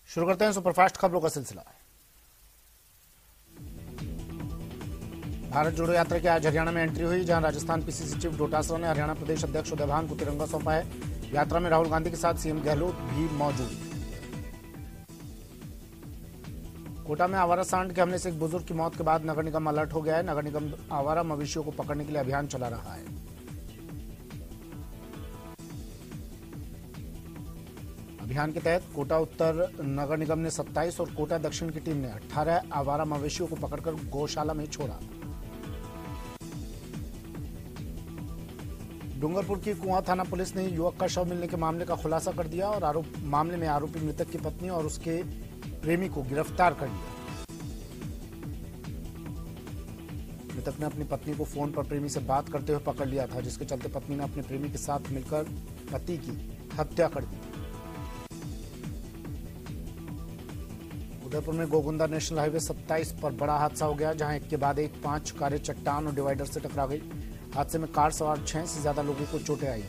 शुरू करते हैं सुपरफास्ट खबरों का सिलसिला। भारत जोड़ो यात्रा की आज हरियाणा में एंट्री हुई, जहां राजस्थान पीसीसी चीफ डोटासरा ने हरियाणा प्रदेश अध्यक्ष उदय भान को तिरंगा सौंपा है। यात्रा में राहुल गांधी के साथ सीएम गहलोत भी मौजूद। कोटा में आवारा सांड के हमले से एक बुजुर्ग की मौत के बाद नगर निगम अलर्ट हो गया है। नगर निगम आवारा मवेशियों को पकड़ने के लिए अभियान चला रहा है। अभियान के तहत कोटा उत्तर नगर निगम ने 27 और कोटा दक्षिण की टीम ने 18 आवारा मवेशियों को पकड़कर गौशाला में छोड़ा। डूंगरपुर की कुआं थाना पुलिस ने युवक का शव मिलने के मामले का खुलासा कर दिया और मामले में आरोपी मृतक की पत्नी और उसके प्रेमी को गिरफ्तार कर लिया। मृतक ने अपनी पत्नी को फोन पर प्रेमी से बात करते हुए पकड़ लिया था, जिसके चलते पत्नी ने अपने प्रेमी के साथ मिलकर पति की हत्या कर दी। उदयपुर में गोगुंदा नेशनल हाईवे 27 पर बड़ा हादसा हो गया, जहां एक के बाद एक 5 कारें चट्टान और डिवाइडर से टकरा गई। हादसे में कार सवार 6 से ज्यादा लोगों को चोटें आई।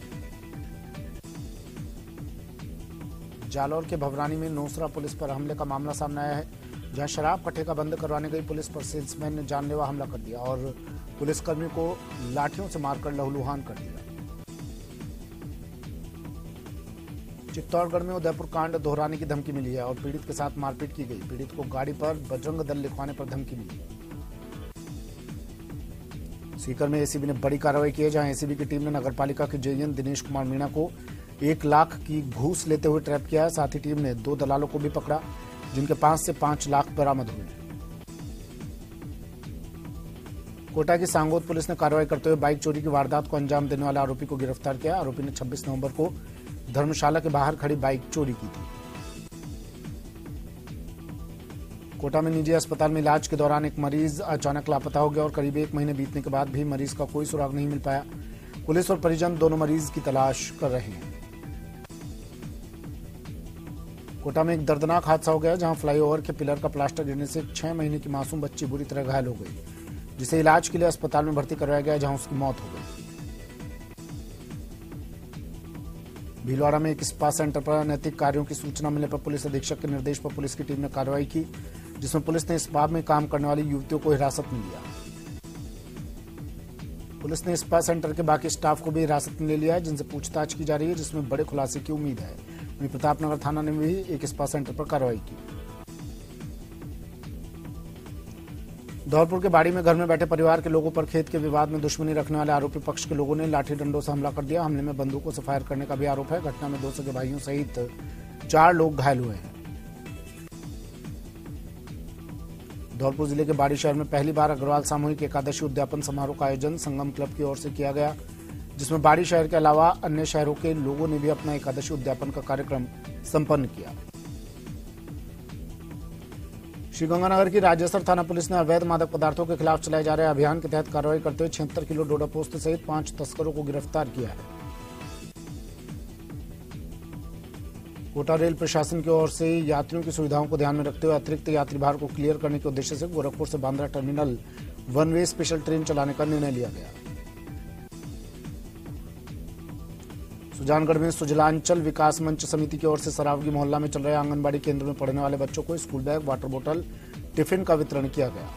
जालौर के भवरानी में नोसरा पुलिस पर हमले का मामला सामने आया है, जहां शराब का ठेका बंद करवाने गई पुलिस पर सेल्समैन ने जानलेवा हमला कर दिया और पुलिसकर्मी को लाठियों से मारकर लहूलुहान कर दिया। चित्तौड़गढ़ में उदयपुर कांड दोहराने की धमकी मिली है और पीड़ित के साथ मारपीट की गई। पीड़ित को गाड़ी पर बजरंग दल लिखवाने पर धमकी मिली। सीकर में एसीबी ने बड़ी कार्रवाई की है, जहां एसीबी की टीम ने नगरपालिका के जेईएन दिनेश कुमार मीणा को 1 लाख की घूस लेते हुए ट्रैप किया है। साथ ही टीम ने 2 दलालों को भी पकड़ा, जिनके पास से 5 लाख बरामद हुए। कोटा की सांगोद पुलिस ने कार्रवाई करते हुए बाइक चोरी की वारदात को अंजाम देने वाले आरोपी को गिरफ्तार किया। आरोपी ने 26 नवंबर को धर्मशाला के बाहर खड़ी बाइक चोरी की थी। कोटा में निजी अस्पताल में इलाज के दौरान एक मरीज अचानक लापता हो गया और करीब 1 महीने बीतने के बाद भी मरीज का कोई सुराग नहीं मिल पाया। पुलिस और परिजन दोनों मरीज की तलाश कर रहे हैं। कोटा में एक दर्दनाक हादसा हो गया, जहां फ्लाईओवर के पिलर का प्लास्टर गिरने से 6 महीने की मासूम बच्ची बुरी तरह घायल हो गई, जिसे इलाज के लिए अस्पताल में भर्ती करवाया गया, जहां उसकी मौत हो गई। भीलवाड़ा में एक स्पा सेंटर पर अनैतिक कार्यों की सूचना मिलने पर पुलिस अधीक्षक के निर्देश पर पुलिस की टीम ने कार्रवाई की, जिसमें पुलिस ने स्पा में काम करने वाली युवतियों को हिरासत में लिया। पुलिस ने स्पा सेंटर के बाकी स्टाफ को भी हिरासत में ले लिया है, जिनसे पूछताछ की जा रही है, जिसमें बड़े खुलासे की उम्मीद है। वहीं प्रतापनगर थाना ने भी एक स्पा सेंटर पर कार्रवाई की। धौलपुर के बाड़ी में घर में बैठे परिवार के लोगों पर खेत के विवाद में दुश्मनी रखने वाले आरोपी पक्ष के लोगों ने लाठी डंडों से हमला कर दिया। हमले में बंदूकों से फायर करने का भी आरोप है। घटना में 2 सगे भाइयों सहित 4 लोग घायल हुए हैं। धौलपुर जिले के बाड़ी शहर में पहली बार अग्रवाल सामूहिक एकादशी उद्यापन समारोह का आयोजन संगम क्लब की ओर से किया गया, जिसमें बाड़ी शहर के अलावा अन्य शहरों के लोगों ने भी अपना एकादशी उद्यापन का कार्यक्रम संपन्न किया। श्रीगंगानगर की राजेसर थाना पुलिस ने अवैध मादक पदार्थों के खिलाफ चलाए जा रहे अभियान के तहत कार्रवाई करते हुए 76 किलो डोडा पोस्त सहित 5 तस्करों को गिरफ्तार किया है। कोटा रेल प्रशासन की ओर से यात्रियों की सुविधाओं को ध्यान में रखते हुए अतिरिक्त यात्री भार को क्लियर करने के उद्देश्य से गोरखपुर से बांद्रा टर्मिनल 1 वे स्पेशल ट्रेन चलाने का निर्णय लिया गया। सुजानगढ़ में सुजलांचल विकास मंच समिति की ओर से सरावगी मोहल्ला में चल रहे आंगनबाड़ी केंद्र में पढ़ने वाले बच्चों को स्कूल बैग, वाटर बोतल, टिफिन का वितरण किया गया।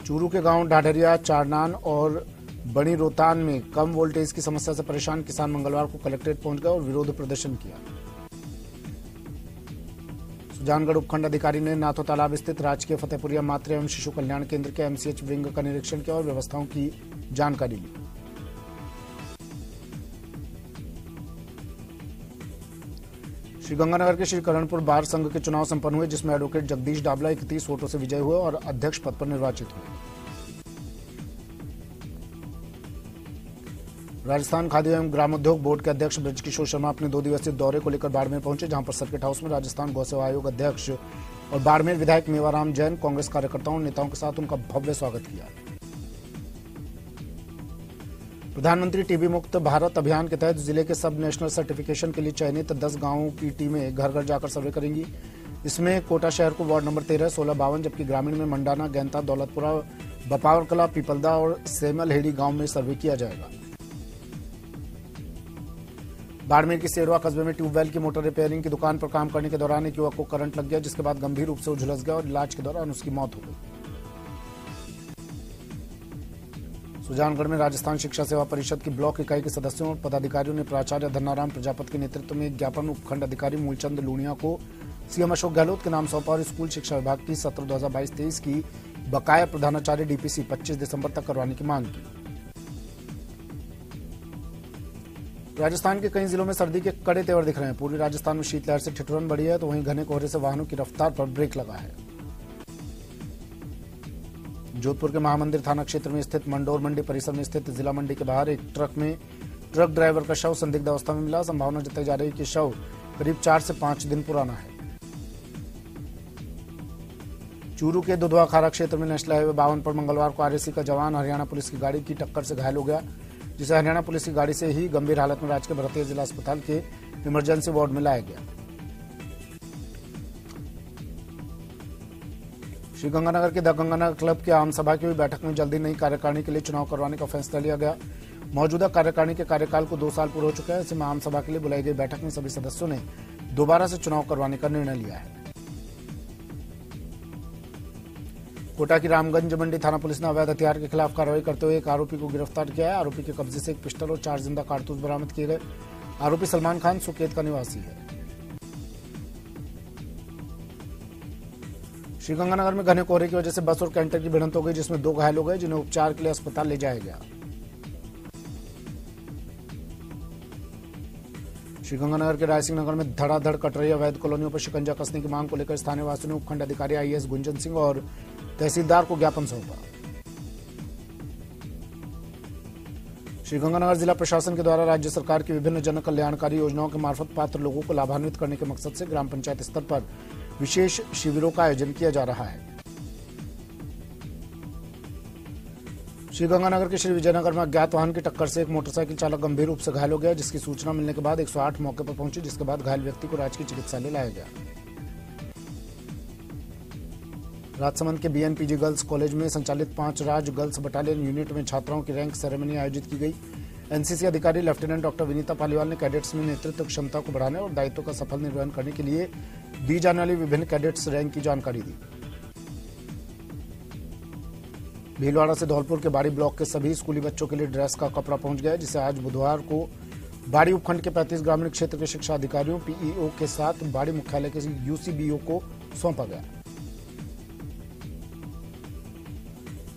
चूरू के गांव ढाढरिया, चारनान और बड़ी रोहतान में कम वोल्टेज की समस्या से परेशान किसान मंगलवार को कलेक्ट्रेट पहुंच गए और विरोध प्रदर्शन किया। सुजानगढ़ उपखंड अधिकारी ने नाथो तालाब स्थित राजकीय फतेहपुरिया मातृ एवं शिशु कल्याण केंद्र के एमसीएच विंग का निरीक्षण किया और व्यवस्थाओं की जानकारी ली। श्रीगंगानगर के श्री करणपुर बार संघ के चुनाव संपन्न हुए, जिसमें एडवोकेट जगदीश डाबला 31 वोटों से विजय हुए और अध्यक्ष पद पर निर्वाचित हुए। राजस्थान खादी एवं ग्रामोद्योग बोर्ड के अध्यक्ष ब्रजकिशोर शर्मा अपने 2 दिवसीय दौरे को लेकर बाड़मेर पहुंचे, जहां पर सर्किट हाउस में राजस्थान गौ सेवा आयोग अध्यक्ष और बाड़मेर विधायक मेवाराम जैन, कांग्रेस कार्यकर्ताओं और नेताओं के साथ उनका भव्य स्वागत किया। प्रधानमंत्री टीबी मुक्त भारत अभियान के तहत जिले के सब नेशनल सर्टिफिकेशन के लिए चयनित 10 गांवों की टीमें घर घर जाकर सर्वे करेंगी। इसमें कोटा शहर को वार्ड नंबर 13, 16, 52, जबकि ग्रामीण में मंडाना, गैंता, दौलतपुरा, बपावरकला, पीपलदा और सेमल हेड़ी गांव में सर्वे किया जाएगा। बाड़मेर की सेरवा कस्बे में ट्यूबवेल की मोटर रिपेयरिंग की दुकान पर काम करने के दौरान एक युवक को करंट लग गया, जिसके बाद गंभीर रूप से झुलस गया और इलाज के दौरान उसकी मौत हो गई। सुजानगढ़ में राजस्थान शिक्षा सेवा परिषद की ब्लॉक इकाई के सदस्यों और पदाधिकारियों ने प्राचार्य धन्नाराम प्रजापति के नेतृत्व में एक ज्ञापन उपखंड अधिकारी मूलचंद लूणिया को सीएम अशोक गहलोत के नाम सौंपा और स्कूल शिक्षा विभाग की सत्र 2022-23 की बकाया प्रधानाचार्य डीपीसी 25 दिसंबर तक करवाने की मांग की। राजस्थान के कई जिलों में सर्दी के कड़े तेवर दिख रहे हैं। पूर्वी राजस्थान में शीतलहर से ठिठुरन बढ़ी है, तो वहीं घने कोहरे से वाहनों की रफ्तार पर ब्रेक लगा है। जोधपुर के महामंदिर थाना क्षेत्र में स्थित मंडोर मंडी परिसर में स्थित जिला मंडी के बाहर एक ट्रक में ट्रक ड्राइवर का शव संदिग्ध अवस्था में मिला। संभावना जताई जा रही है कि शव करीब 4 से 5 दिन पुराना है। चूरू के दुधवा खारा क्षेत्र में नेशनल हाईवे 52 पर मंगलवार को आरएसी का जवान हरियाणा पुलिस की गाड़ी की टक्कर से घायल हो गया, जिसे हरियाणा पुलिस की गाड़ी से ही गंभीर हालत में राजकीय भरतीय जिला अस्पताल के इमरजेंसी वार्ड में लाया गया। श्रीगंगानगर के द गंगानगर क्लब के आम सभा की हुई बैठक में जल्दी नई कार्यकारिणी के लिए चुनाव करवाने का फैसला लिया गया। मौजूदा कार्यकारिणी के कार्यकाल को 2 साल पूरे हो चुके हैं। ऐसे में आम सभा के लिए बुलाई गई बैठक में सभी सदस्यों ने दोबारा से चुनाव करवाने का निर्णय लिया है। कोटा की रामगंज मंडी थाना पुलिस ने अवैध हथियार के खिलाफ कार्रवाई करते हुए एक आरोपी को गिरफ्तार किया है। आरोपी के कब्जे से एक पिस्टल और 4 जिंदा कारतूस बरामद किए गए। आरोपी सलमान खान सुकेत का निवासी है। श्रीगंगानगर में घने कोहरे की वजह से बस और कैंटर की भिड़ंत हो गई, जिसमें 2 घायल हो गए, जिन्हें उपचार के लिए अस्पताल ले जाया गया। श्रीगंगानगर के रायसिंह नगर में धड़ाधड़ कट रही अवैध कॉलोनियों पर शिकंजा कसने की मांग को लेकर स्थानीय वासियों ने उपखंड अधिकारी आईएएस गुंजन सिंह और तहसीलदार को ज्ञापन सौंपा। श्रीगंगानगर जिला प्रशासन के द्वारा राज्य सरकार की विभिन्न जन कल्याणकारी योजनाओं के मार्फत पात्र लोगों को लाभान्वित करने के मकसद से ग्राम पंचायत स्तर पर विशेष शिविरों का आयोजन किया जा रहा है। श्रीगंगानगर के श्री विजयनगर में अज्ञात वाहन की टक्कर से एक मोटरसाइकिल चालक गंभीर रूप से घायल हो गया, जिसकी सूचना मिलने के बाद 108 मौके पर पहुंची, जिसके बाद घायल व्यक्ति को राजकीय चिकित्सालय लाया गया। राजसमंद के बीएनपीजी गर्ल्स कॉलेज में संचालित 5 राज्य गर्ल्स बटालियन यूनिट में छात्राओं की रैंक सेरेमनी आयोजित की गई। एनसीसी अधिकारी लेफ्टिनेंट डॉक्टर विनीता पालीवाल ने कैडेट्स में नेतृत्व क्षमता को बढ़ाने और दायित्व का सफल निर्वहन करने के लिए दी जाने वाली विभिन्न कैडेट्स रैंक की जानकारी दी। भीलवाड़ा से धौलपुर के बाड़ी ब्लॉक के सभी स्कूली बच्चों के लिए ड्रेस का कपड़ा पहुंच गया, जिसे आज बुधवार को बाड़ी उपखंड के 35 ग्रामीण क्षेत्र के शिक्षा अधिकारियों पीईओ के साथ बाड़ी मुख्यालय के यूसीबीओ को सौंपा गया।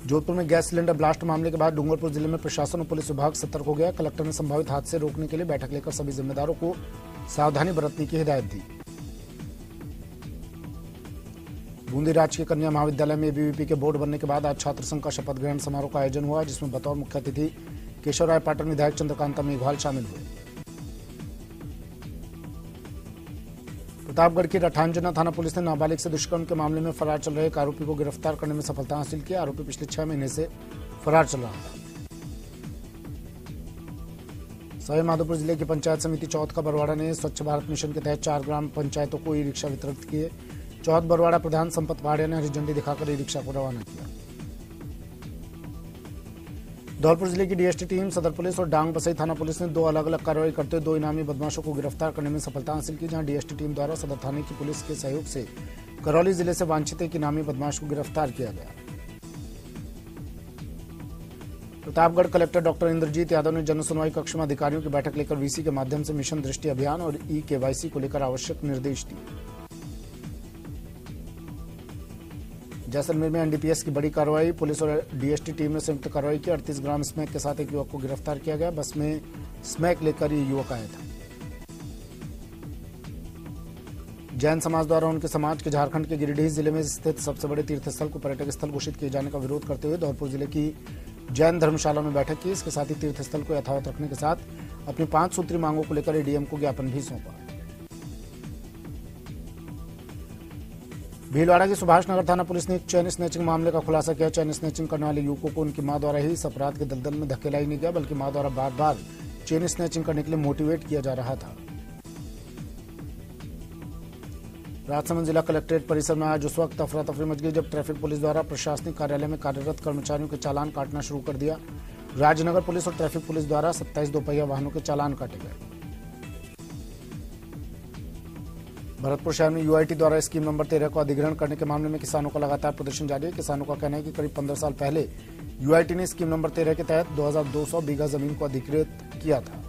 जोधपुर में गैस सिलेंडर ब्लास्ट मामले के बाद डूंगरपुर जिले में प्रशासन और पुलिस विभाग सतर्क हो गया। कलेक्टर ने संभावित हादसे रोकने के लिए बैठक लेकर सभी जिम्मेदारों को सावधानी बरतने की हिदायत दी। बूंदी राजकीय कन्या महाविद्यालय में एबीवीपी के बोर्ड बनने के बाद आज छात्र संघ का शपथ ग्रहण समारोह का आयोजन हुआ, जिसमें बतौर मुख्य अतिथि केशव राय पाटन विधायक चंद्रकांता मेघवाल शामिल हुए। प्रतापगढ़ की रठांजना थाना पुलिस ने नाबालिग से दुष्कर्म के मामले में फरार चल रहे एक आरोपी को गिरफ्तार करने में सफलता हासिल की। आरोपी पिछले 6 महीने से फरार चल रहा था। सवाई माधोपुर जिले की पंचायत समिति चौथ का बरवाड़ा ने स्वच्छ भारत मिशन के तहत 4 ग्राम पंचायतों को ई रिक्शा वितरित किए। चौथ बरवाड़ा प्रधान संपत पहाड़िया ने हरी झंडी दिखाकर ई रिक्शा को रवाना किया। धौलपुर जिले की डीएसटी टीम, सदर पुलिस और डांग बसई थाना पुलिस ने 2 अलग अलग कार्रवाई करते हुए 2 इनामी बदमाशों को गिरफ्तार करने में सफलता हासिल की। जहां डीएसटी टीम द्वारा सदर थाने की पुलिस के सहयोग से करौली जिले से वांछित एक इनामी बदमाश को गिरफ्तार किया गया। प्रतापगढ़ कलेक्टर डॉक्टर इंद्रजीत यादव ने जन सुनवाई कक्ष में अधिकारियों की बैठक लेकर वीसी के माध्यम से मिशन दृष्टि अभियान और ई केवाईसी को लेकर आवश्यक निर्देश दिए। जैसलमेर में एनडीपीएस की बड़ी कार्रवाई, पुलिस और डीएसटी टीम ने संयुक्त कार्रवाई की। 38 ग्राम स्मैक के साथ एक युवक को गिरफ्तार किया गया। बस में स्मैक लेकर ये युवक आया था। जैन समाज द्वारा उनके समाज के झारखंड के गिरिडीह जिले में स्थित सबसे बड़े तीर्थस्थल को पर्यटक स्थल घोषित किए जाने का विरोध करते हुए धौलपुर जिले की जैन धर्मशाला में बैठक की। इसके साथ ही तीर्थस्थल को यथावत रखने के साथ अपनी 5 सूत्री मांगों को लेकर एडीएम को ज्ञापन भी सौंपा। भीलवाड़ा की सुभाष नगर थाना पुलिस ने एक चेन स्नैचिंग मामले का खुलासा किया। चेन स्नैचिंग करने वाले युवकों को उनकी मां द्वारा ही इस अपराध के दलदल में धकेला ही नहीं गया, बल्कि मां द्वारा बार बार चेन स्नैचिंग करने के लिए मोटिवेट किया जा रहा था। राजसमंद जिला कलेक्ट्रेट परिसर में आज उस वक्त अफरा तफरी मच गई जब ट्रैफिक पुलिस द्वारा प्रशासनिक कार्यालय में कार्यरत कर्मचारियों के चालान काटना शुरू कर दिया। राजनगर पुलिस और ट्रैफिक पुलिस द्वारा 27 दोपहिया वाहनों के चालान काटे गए। भरतपुर शहर में यूआईटी द्वारा स्कीम नंबर 13 को अधिग्रहण करने के मामले में किसानों का लगातार प्रदर्शन जारी है। किसानों का कहना है कि करीब 15 साल पहले यूआईटी ने स्कीम नंबर 13 के तहत 2200 बीघा जमीन को अधिकृत किया था।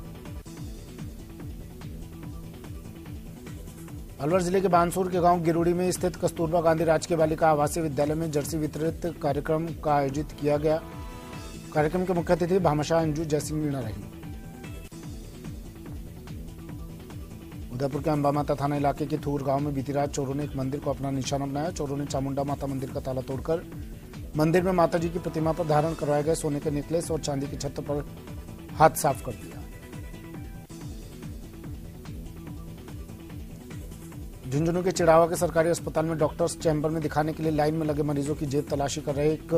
अलवर जिले के बानसूर के गांव गिरुड़ी में स्थित कस्तूरबा गांधी राजकीय बालिका आवासीय विद्यालय में जर्सी वितरित कार्यक्रम का आयोजित किया गया। कार्यक्रम के मुख्य अतिथि भामाशाह अंजू जयसिंह मीणा रही। उदयपुर के अंबा माता थाना इलाके के थूर गांव में बीती रात चोरों ने एक मंदिर को अपना निशाना बनाया। चोरों ने चामुंडा माता मंदिर का ताला तोड़कर मंदिर में माता जी की प्रतिमा पर धारण करवाए गए सोने के नेकलेस और चांदी की छत्र पर हाथ साफ कर दिया। झुंझुनू के चिड़ावा के सरकारी अस्पताल में डॉक्टर्स चैम्बर में दिखाने के लिए लाइन में लगे मरीजों की जेब तलाशी कर रहे एक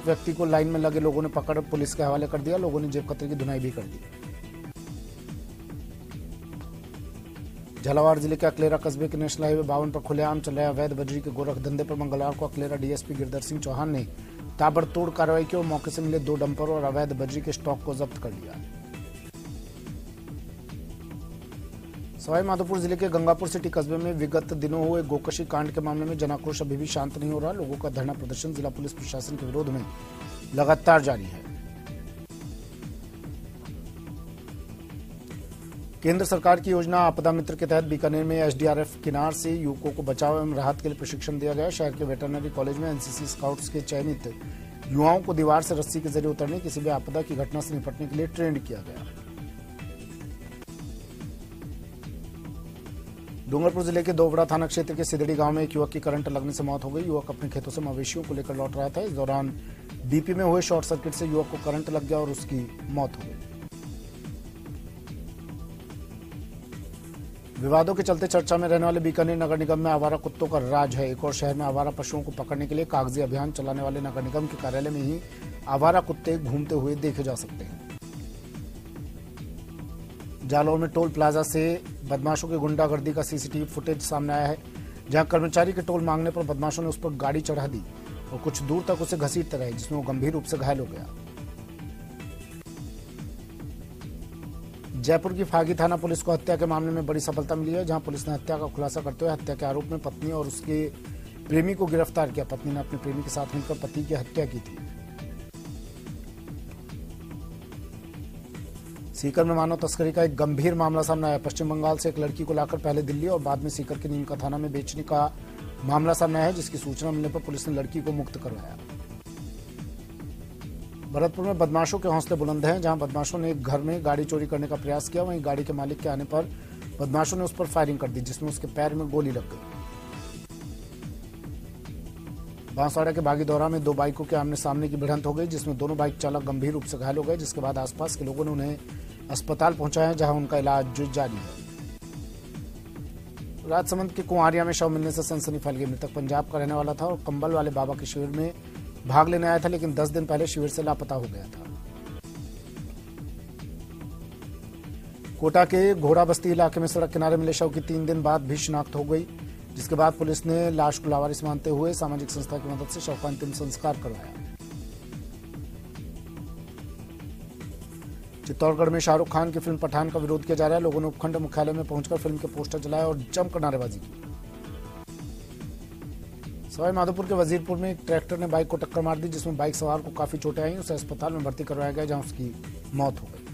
व्यक्ति को लाइन में लगे लोगों ने पकड़ पुलिस के हवाले कर दिया। लोगों ने जेब कतरे की धुनाई भी कर दी। झालावाड़ जिले के अकलेरा कस्बे के नेशनल हाईवे 52 पर खुलेआम चल रहे अवैध बजरी के गोरख धंधे पर मंगलवार को अकलेरा डीएसपी गिरधर सिंह चौहान ने ताबड़तोड़ कार्रवाई की और मौके से मिले 2 डंपर और अवैध बजरी के स्टॉक को जब्त कर लिया। सवाईमाधोपुर जिले के गंगापुर सिटी कस्बे में विगत दिनों हुए गोकशी कांड के मामले में जनाक्रोश अभी भी शांत नहीं हो रहा। लोगों का धरना प्रदर्शन जिला पुलिस प्रशासन के विरोध में लगातार जारी है। केंद्र सरकार की योजना आपदा मित्र के तहत बीकानेर में एसडीआरएफ किनार से युवकों को बचाव एवं राहत के लिए प्रशिक्षण दिया गया। शहर के वेटरनरी कॉलेज में एनसीसी स्काउट्स के चयनित युवाओं को दीवार से रस्सी के जरिए उतरने किसी भी आपदा की घटना से निपटने के लिए ट्रेंड किया गया। डूंगरपुर जिले के दोवड़ा थाना क्षेत्र के सिदड़ी गांव में एक युवक की करंट लगने से मौत हो गई। युवक अपने खेतों से मवेशियों को लेकर लौट रहा था। इस दौरान डीपी में हुए शॉर्ट सर्किट से युवक को करंट लग गया और उसकी मौत हो गई। विवादों के चलते चर्चा में रहने वाले बीकानेर नगर निगम में आवारा कुत्तों का राज है। एक और शहर में आवारा पशुओं को पकड़ने के लिए कागजी अभियान चलाने वाले नगर निगम के कार्यालय में ही आवारा कुत्ते घूमते हुए देखे जा सकते हैं। जालौर में टोल प्लाजा से बदमाशों की गुंडागर्दी का सीसीटीवी फुटेज सामने आया है, जहां कर्मचारी के टोल मांगने पर बदमाशों ने उस पर गाड़ी चढ़ा दी और कुछ दूर तक उसे घसीटते रहे, जिसमें वो गंभीर रूप से घायल हो गया। जयपुर की फागी थाना पुलिस को हत्या के मामले में बड़ी सफलता मिली है, जहां पुलिस ने हत्या का खुलासा करते हुए हत्या के आरोप में पत्नी और उसके प्रेमी को गिरफ्तार किया। पत्नी ने अपने प्रेमी के साथ मिलकर पति की हत्या की थी। सीकर में मानव तस्करी का एक गंभीर मामला सामने आया। पश्चिम बंगाल से एक लड़की को लाकर पहले दिल्ली और बाद में सीकर के नीम का थाना में बेचने का मामला सामने आया है, जिसकी सूचना मिलने पर पुलिस ने लड़की को मुक्त करवाया। भरतपुर में बदमाशों के हौसले बुलंद हैं, जहां बदमाशों ने एक घर में गाड़ी चोरी करने का प्रयास किया। वहीं गाड़ी के मालिक के आने पर बदमाशों ने उस पर फायरिंग कर दी, जिसमें उसके पैर में गोली लग गई। बांसवाड़ा के बागीदौरा में 2 बाइकों के आमने सामने की भिड़ंत हो गई, जिसमें दोनों बाइक चालक गंभीर रूप से घायल हो गए, जिसके बाद आसपास के लोगों ने उन्हें अस्पताल पहुंचाया, जहां उनका इलाज जारी है। राजसमंद के कुंवारिया में शव मिलने से सनसनी फैल गई। मृतक पंजाब का रहने वाला था और कंबल वाले बाबा के शिविर में भाग लेने आया था, लेकिन 10 दिन पहले शिविर से लापता हो गया था। कोटा के घोड़ा बस्ती इलाके में सड़क किनारे मिले शव की 3 दिन बाद भी शिनाख्त हो गई, जिसके बाद पुलिस ने लाश को लावारिस मानते हुए सामाजिक संस्था की मदद से शव का अंतिम संस्कार करवाया। चित्तौड़गढ़ में शाहरुख खान की फिल्म पठान का विरोध किया जा रहा है। लोगों ने उपखंड मुख्यालय में पहुंचकर फिल्म के पोस्टर जलाए और जमकर नारेबाजी की। सवाईमाधोपुर के वजीरपुर में एक ट्रैक्टर ने बाइक को टक्कर मार दी, जिसमें बाइक सवार को काफी चोटें आई। उसे अस्पताल में भर्ती करवाया गया, जहां उसकी मौत हो गई।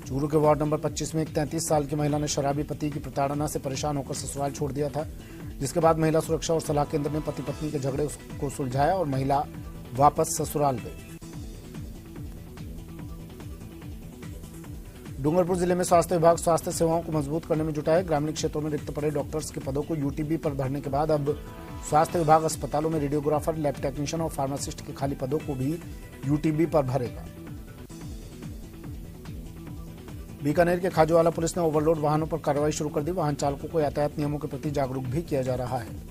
चूरू के वार्ड नंबर 25 में एक 33 साल की महिला ने शराबी पति की प्रताड़ना से परेशान होकर ससुराल छोड़ दिया था, जिसके बाद महिला सुरक्षा और सलाह केंद्र ने पति पत्नी के झगड़े को सुलझाया और महिला वापस ससुराल गई। डूंगरपुर जिले में स्वास्थ्य विभाग स्वास्थ्य सेवाओं को मजबूत करने में जुटा है। ग्रामीण क्षेत्रों में रिक्त पड़े डॉक्टर्स के पदों को यूटीबी पर भरने के बाद अब स्वास्थ्य विभाग अस्पतालों में रेडियोग्राफर, लैब टेक्नीशियन और फार्मासिस्ट के खाली पदों को भी यूटीबी पर भरेगा। बीकानेर के खाजूवाला पुलिस ने ओवरलोड वाहनों पर कार्रवाई शुरू कर दी। वाहन चालकों को यातायात नियमों के प्रति जागरूक भी किया जा रहा है।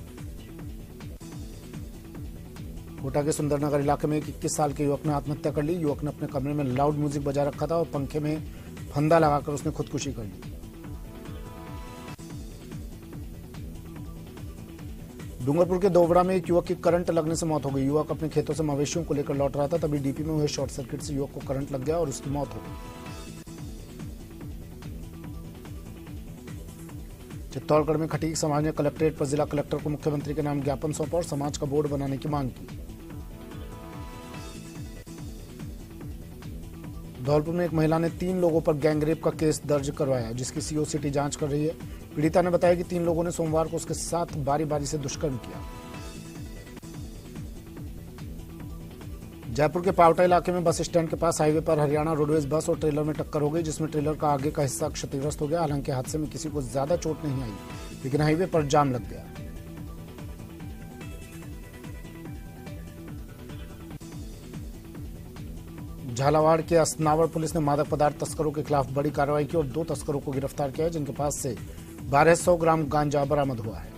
कोटा के सुंदरनगर इलाके में एक 21 साल के युवक ने आत्महत्या कर ली। युवक ने अपने कमरे में लाउड म्यूजिक बजा रखा था और पंखे में फंदा लगाकर उसने खुदकुशी कर ली। डूंगरपुर के दोवड़ा में एक युवक की करंट लगने से मौत हो गई। युवक अपने खेतों से मवेशियों को लेकर लौट रहा था, तभी डीपी में हुए शॉर्ट सर्किट से युवक को करंट लग गया और उसकी मौत हो गई। चित्तौड़गढ़ में खटीक समाज ने कलेक्ट्रेट पर जिला कलेक्टर को मुख्यमंत्री के नाम ज्ञापन सौंपा और समाज का बोर्ड बनाने की मांग की। धौलपुर में एक महिला ने 3 लोगों पर गैंगरेप का केस दर्ज करवाया, जिसकी सीओसीटी जांच कर रही है। पीड़िता ने बताया कि 3 लोगों ने सोमवार को उसके साथ बारी बारी से दुष्कर्म किया। जयपुर के पावटा इलाके में बस स्टैंड के पास हाईवे पर हरियाणा रोडवेज बस और ट्रेलर में टक्कर हो गई, जिसमें ट्रेलर का आगे का हिस्सा क्षतिग्रस्त हो गया। हालांकि हादसे में किसी को ज्यादा चोट नहीं आई, लेकिन हाईवे पर जाम लग गया। झालावाड़ के असनावर पुलिस ने मादक पदार्थ तस्करों के खिलाफ बड़ी कार्रवाई की और 2 तस्करों को गिरफ्तार किया है, जिनके पास से 1200 ग्राम गांजा बरामद हुआ है।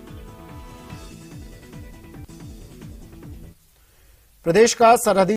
प्रदेश का सरहदी